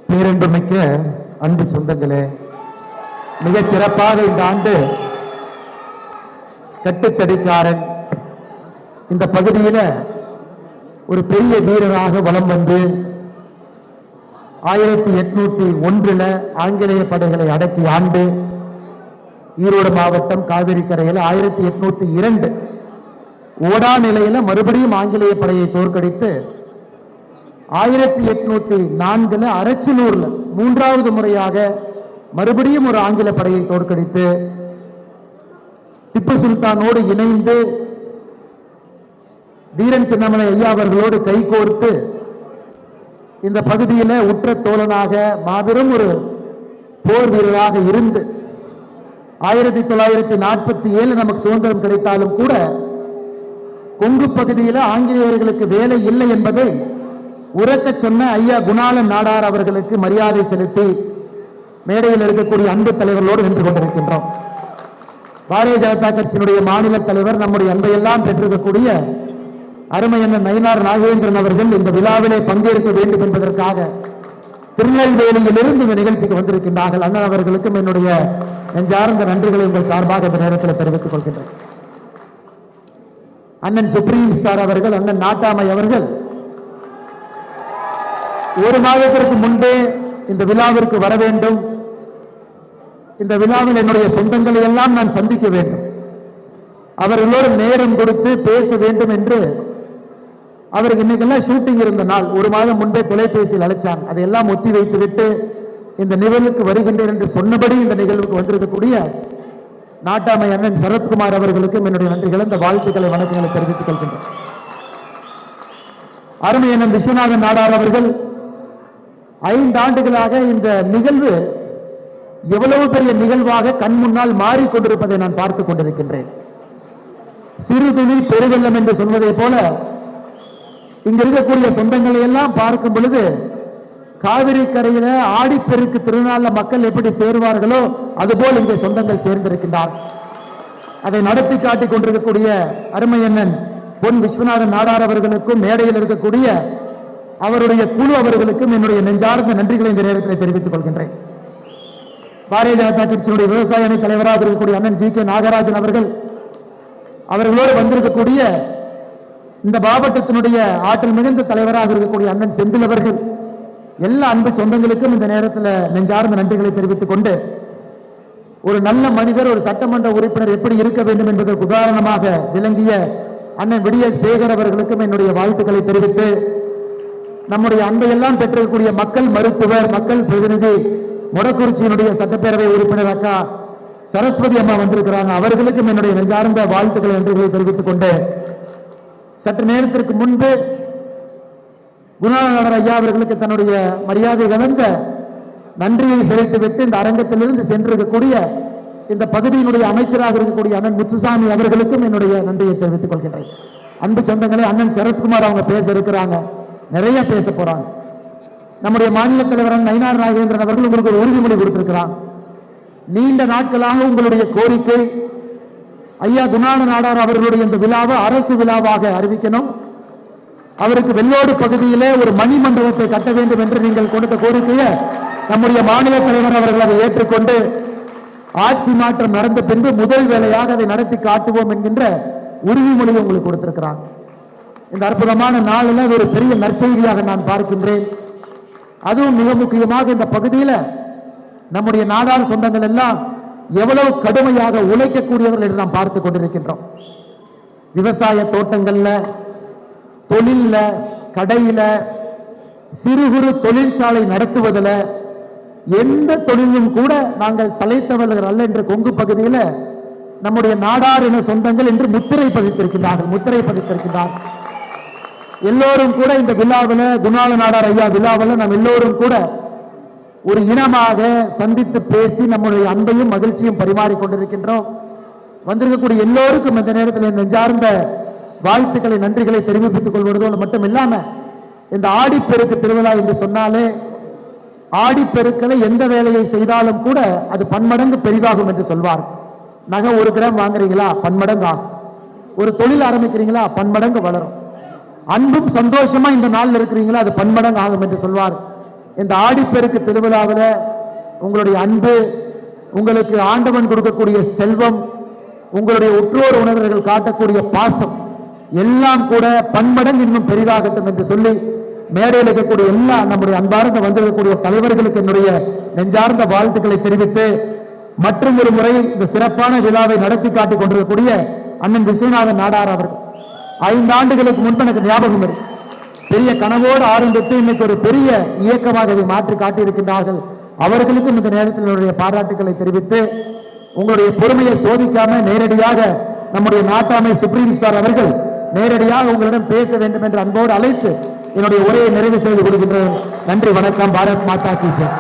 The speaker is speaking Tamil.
பேரன்புமிக்க அன்பு சொந்தங்களே, மிகச் சிறப்பாக இந்த ஆண்டு கட்டுத்தடிக்காரன் இந்த பகுதியில் ஒரு பெரிய வீரராக வலம் வந்து 1801 ஆங்கிலேய படைகளை அடக்கிய ஆண்டு. ஈரோடு மாவட்டம் காவிரி கரையில் 1802 ஓடா நிலையில மறுபடியும் ஆங்கிலேய படையை தோற்கடித்து 1804 அரச்சலூர்ல மூன்றாவது முறையாக மறுபடியும் ஒரு ஆங்கில படையை தோற்கடித்து திப்பு சுல்தானோடு இணைந்து தீரன் சின்னமலை ஐயா அவர்களோடு கைகோர்த்து இந்த பகுதியில் உற்ற தோழனாக மாபெரும் ஒரு போர் வீரராக இருந்து 1947 நமக்கு சுதந்திரம் கிடைத்தாலும் கூட கொங்கு பகுதியில் ஆங்கிலேயர்களுக்கு வேலை இல்லை என்பதை உரக்க சொன்ன ஐயா குணாளன் நாடார் அவர்களுக்கு மரியாதை செலுத்தி மேடையில் இருக்கக்கூடிய அன்பு தலைவர்களோடு நின்று கொண்டிருக்கின்றோம். பாரதிய ஜனதா கட்சியினுடைய மாநில தலைவர், நம்முடைய அன்பையெல்லாம் பெற்றிருக்கக்கூடிய அருமையண்ணன் நயினார் நாகேந்திரன் அவர்கள் இந்த விழாவிலே பங்கேற்க வேண்டும் என்பதற்காக திருநெல்வேலியிலிருந்து இந்த நிகழ்ச்சிக்கு வந்திருக்கின்றார்கள். அண்ணன் அவர்களுக்கும் என்னுடைய நெஞ்சார்ந்த நன்றிகளை உங்கள் சார்பாக இந்த நேரத்தில் தெரிவித்துக் கொள்கின்றேன். அண்ணன் சுப்ரீம் ஸ்டார் அவர்கள், அண்ணன் நாட்டாமை அவர்கள் ஒரு மாதத்திற்கு முன்பே இந்த விழாவிற்கு வர வேண்டும், இந்த விழாவில் என்னுடைய சொந்தங்களை எல்லாம் நான் சந்திக்க வேண்டும், அவர்களோடு நேரம் கொடுத்து பேச வேண்டும் என்று அவருக்கு இன்னைக்கெல்லாம் ஷூட்டிங் இருந்த நாள் ஒரு மாதம் முன்பே தொலைபேசியில் அழைச்சாங்க. அதையெல்லாம் ஒத்தி வைத்து விட்டு இந்த நிகழ்வுக்கு வருகின்றேன் என்று சொன்னபடி இந்த நிகழ்வுக்கு வந்திருக்கக்கூடிய நாட்டாமை அண்ணன் சரத்குமார் அவர்களுக்கும் என்னுடைய நன்றிகளை, இந்த வாழ்த்துக்களை, வணக்கங்களை தெரிவித்துக் கொள்கின்றேன். அருமை அண்ணன் விஸ்வநாதன் நாடார் அவர்கள் 5 ஆண்டுகளாக இந்த நிகழ்வு எவ்வளவு பெரிய நிகழ்வாக கண் முன்னால் மாறிக்கொண்டிருப்பதை நான் பார்த்துக் கொண்டிருக்கின்றேன். சிறுதுளி பெருவெள்ளம் என்று சொல்வதை போல இங்க இருக்கக்கூடிய சொந்தங்களை எல்லாம் பார்க்கும் பொழுது காவிரி கரையில ஆடிப்பெருக்கு திருநாள்ல மக்கள் எப்படி சேருவார்களோ அதுபோல் இங்கே சொந்தங்கள் சேர்ந்திருக்கின்றார். அதை நடத்தி காட்டிக் கொண்டிருக்கக்கூடிய அருமையண்ணன் பொன் விஸ்வநாதன் நாடார் அவர்களுக்கும் மேடையில் இருக்கக்கூடிய அவருடைய குழு அவர்களுக்கும் என்னுடைய நெஞ்சார்ந்த நன்றிகளை இந்த நேரத்தில் தெரிவித்துக் கொள்கின்றேன். பாரதிய ஜனதா கட்சியினுடைய விவசாய அணி தலைவராக இருக்கக்கூடிய அண்ணன் ஜி கே நாகராஜன் அவர்களோடு வந்திருக்கக்கூடிய இந்த மாவட்டத்தினுடைய ஆற்றல் மிகுந்த தலைவராக இருக்கக்கூடிய அண்ணன் செந்தில் அவர்கள், எல்லா அன்பு சொந்தங்களுக்கும் இந்த நேரத்தில் நெஞ்சார்ந்த நன்றிகளை தெரிவித்துக் கொண்டு, ஒரு நல்ல மனிதர், ஒரு சட்டமன்ற உறுப்பினர் எப்படி இருக்க வேண்டும் என்பதற்கு உதாரணமாக விளங்கிய அண்ணன் விடியல் சேகர் அவர்களுக்கும் என்னுடைய வாழ்த்துக்களை தெரிவித்து, நம்முடைய அன்பையெல்லாம் பெற்றிருக்கக்கூடிய மக்கள் மருத்துவர், மக்கள் பிரதிநிதி, மொடக்குறிச்சியினுடைய சட்டப்பேரவை உறுப்பினர் அக்கா சரஸ்வதி அம்மா வந்திருக்கிறாங்க. அவர்களுக்கும் என்னுடைய நெஞ்சார்ந்த வாழ்த்துக்களை, நன்றிகளை தெரிவித்துக் கொண்டு, சற்று நேரத்திற்கு முன்பு குணாளன் ஐயா அவர்களுக்கு தன்னுடைய மரியாதை கலந்த நன்றியை செலுத்திவிட்டு இந்த அரங்கத்திலிருந்து சென்றிருக்கக்கூடிய இந்த பகுதியினுடைய அமைச்சராக இருக்கக்கூடிய அண்ணன் முத்துசாமி அவர்களுக்கும் என்னுடைய நன்றியை தெரிவித்துக் கொள்கின்றேன். அன்பு சொந்தங்களே, அண்ணன் சரத்குமார் அவங்க பேச இருக்கிறாங்க, நிறைய பேச போறாங்க. நம்முடைய மாநில தலைவர் நயினார் நாகேந்திரன் அவர்கள் உங்களுக்கு ஒரு உறுதிமொழி கொடுத்திருக்கிறார். நீண்ட நாட்களாக உங்களுடைய கோரிக்கை ஐயா குணாளன் நாடார் அவர்களுடைய இந்த விழாவை அரசு விழாவாக அறிவிக்கணும், அவருக்கு வெள்ளோடு பகுதியிலே ஒரு மணி மண்டபத்தை கட்ட வேண்டும் என்று நீங்கள் கொடுத்த கோரிக்கையை நம்முடைய மாநில தலைவர் அவர்கள் அதை ஏற்றுக்கொண்டு ஆட்சி மாற்றம் நடந்த பின்பு முதல் வேலையாக அதை நடத்தி காட்டுவோம் என்கின்ற உறுதிமொழியை உங்களுக்கு கொடுத்திருக்கிறார். இந்த அற்புதமான நாளில் ஒரு பெரிய நற்செய்தியாக நான் பார்க்கின்றேன். அதுவும் மிக முக்கியமாக இந்த பகுதியில் நம்முடைய நாடார் சொந்தங்கள் எல்லாம் எவ்வளவு கடுமையாக உழைக்கக்கூடியவர்கள் என்று நாம் பார்த்துக் கொண்டிருக்கின்றோம். விவசாய தோட்டங்கள்ல, தொழில, கடையில, சிறு குறு தொழிற்சாலை நடத்துவதில் எந்த தொழிலும் கூட நாங்கள் சளைத்தவர்கள் அல்ல என்று கொங்கு பகுதியில் நம்முடைய நாடார் என சொந்தங்கள் என்று முத்திரை பதித்திருக்கிறார்கள். எல்லோரும் கூட இந்த விழாவில், குணாள நாடார் ஐயா விழாவில் நாம் எல்லோரும் கூட ஒரு இனமாக சந்தித்து பேசி நம்முடைய அன்பையும் மகிழ்ச்சியும் பரிமாறிக்கொண்டிருக்கின்றோம். வந்திருக்கக்கூடிய எல்லோருக்கும் இந்த நேரத்தில் நெஞ்சார்ந்த வாழ்த்துக்களை, நன்றிகளை தெரிவித்துக் கொள்வதோடு மட்டும் இல்லாம, இந்த ஆடிப்பெருக்கு திருவிழா என்று சொன்னாலே ஆடிப்பெருக்களை எந்த வேலையை செய்தாலும் கூட அது பன்மடங்கு பெரிதாகும் என்று சொல்வார். நகை 1 கிராம் வாங்குறீங்களா, பன்மடங்கு ஆகும். ஒரு தொழில் ஆரம்பிக்கிறீங்களா, பன்மடங்கு வளரும். அன்பும் சந்தோஷமா இந்த நாள்ல இருக்கிறீங்களா அது பன்மடங்கு ஆகும் என்று சொல்வார். இந்த ஆடிப்பெருக்கு திருவிழாவில் உங்களுடைய அன்பு, உங்களுக்கு ஆண்டவன் கொடுக்கக்கூடிய செல்வம், உங்களுடைய உற்றோர் உணர்வுகள் காட்டக்கூடிய பாசம் எல்லாம் கூட பன்மடங்கு இன்னும் பெரிதாகட்டும் என்று சொல்லி மேடையில் இருக்கக்கூடிய எல்லா நம்முடைய அன்பார்ந்த வந்திருக்கக்கூடிய தலைவர்களுக்கு என்னுடைய நெஞ்சார்ந்த வாழ்த்துக்களை தெரிவித்து மற்றும் ஒரு முறை இந்த சிறப்பான விழாவை நடத்தி காட்டிக் கொண்டிருக்கக்கூடிய அண்ணன் விஸ்வநாதன் நாடார் அவர்கள் 5 ஆண்டுகளுக்கு முன்பு எனக்கு ஞாபகம் இருக்கு. பெரிய கனவோடு ஆரம்பித்து இன்னைக்கு ஒரு பெரிய இயக்கமாக இதை மாற்றி காட்டியிருக்கின்றார்கள். அவர்களுக்கும் இந்த நேரத்தில் என்னுடைய பாராட்டுக்களை தெரிவித்து உங்களுடைய பொறுமையை சோதிக்காம நேரடியாக நம்முடைய நாட்டாமை சுப்ரீம் ஸ்டார் அவர்கள் நேரடியாக உங்களிடம் பேச வேண்டும் என்று அன்போடு அழைத்து என்னுடைய உரையை நிறைவு செய்து கொடுக்கின்றேன். நன்றி, வணக்கம். பாரத் மாதா கி ஜெய்.